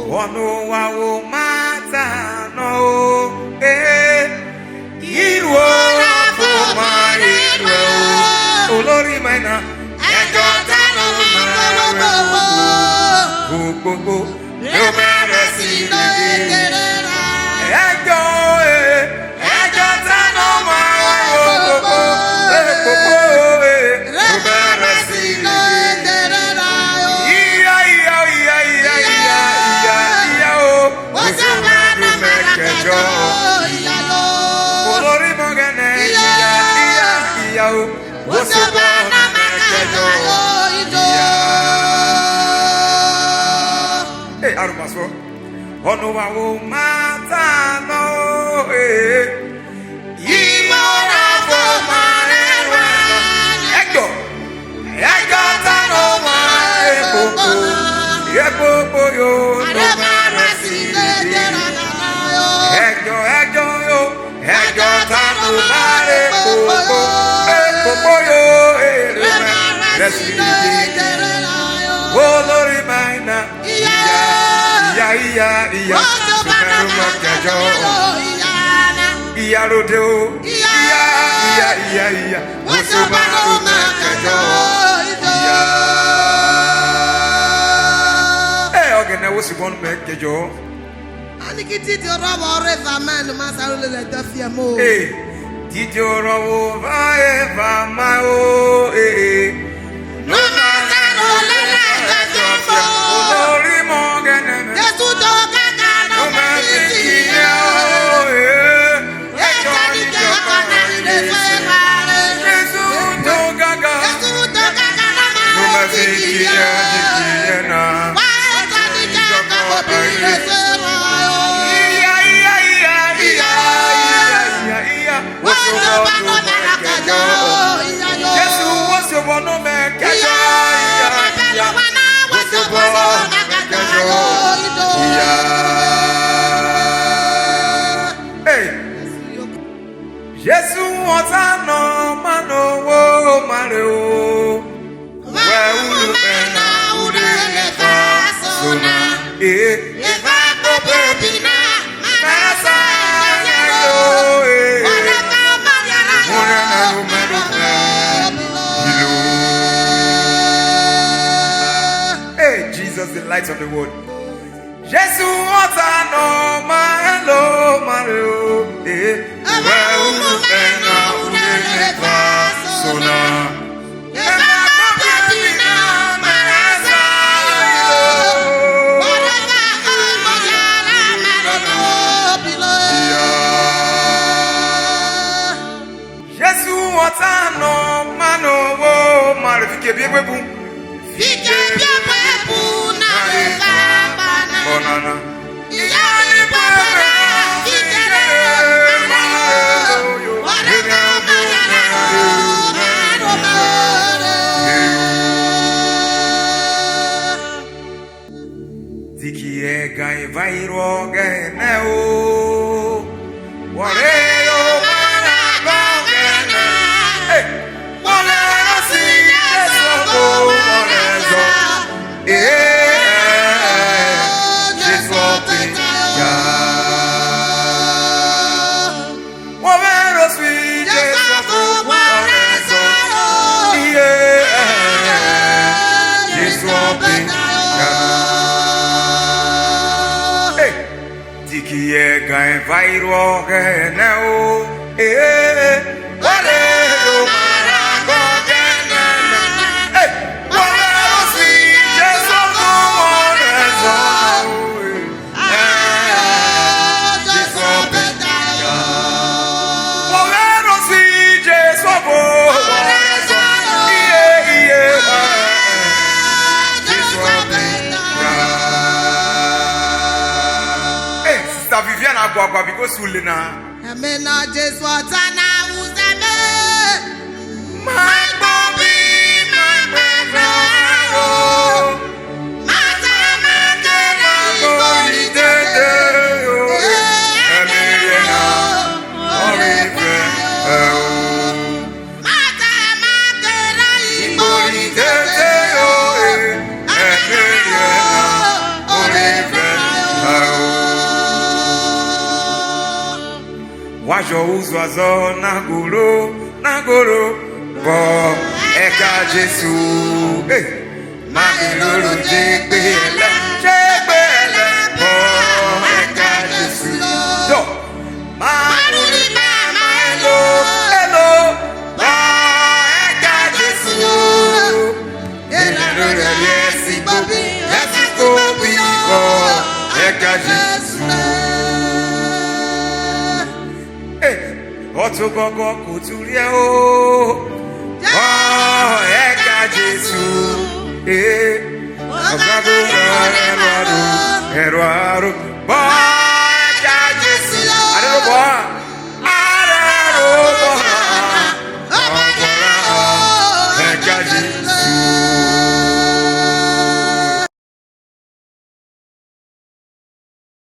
Ono wa wo mata no Iwo na fo mari we Olori maina Ejo tano ma Go no mercy no Ejo tano ma Ono wa wo mata no Imora fo marewa Ego ta no ma Eko yo no marasi Ego yo Ego ta no mare Eko yo Resi Olori maina Iya Sumeru kejo Iya rodeo Iya Sumeru kejo Iya ogene wo sibon me kejo Ani kiti ti oro wo reva man ma saru le dafia mo Titi oro wo va eva ma o No ma saru le dafia mo Olori mo gene Jesu to gaga no ma titi ya Etani ke kana le fera Jesu to gaga no ma titi ya na Jesus no mano wo mare o we ulu pena ule fa sona eva ko pepina marasa yo ora ka mariara ora na numero Jesus the light of the world Jesus no malo maro we ulu pena ule fa sona no mano wo mare fike bi ebu na eva bana bonana iya ni bana fike Diki e gai vai roge ne o ware Gai vai roge ne o wale o marago gene wale o si Jesu ko orezo Jesu betaya wale o si Jesu ko orezo Jesu betaya Viviana agwa because ulina amena Jesu atana uzeme my baby my brother mata makena bonite Emiliana Olive mata makena bonite Emiliana Olive Wajo uzwazo nagoro bo eka Jesu. Magilolo jegbele bo eka Jesu. Yo, maruli mama elo bo eka Jesu. Yesi bobi bo eka Jesu. Oto gogo kuturie o eka Jesu. Ero aro bo eka Jesu. I don't know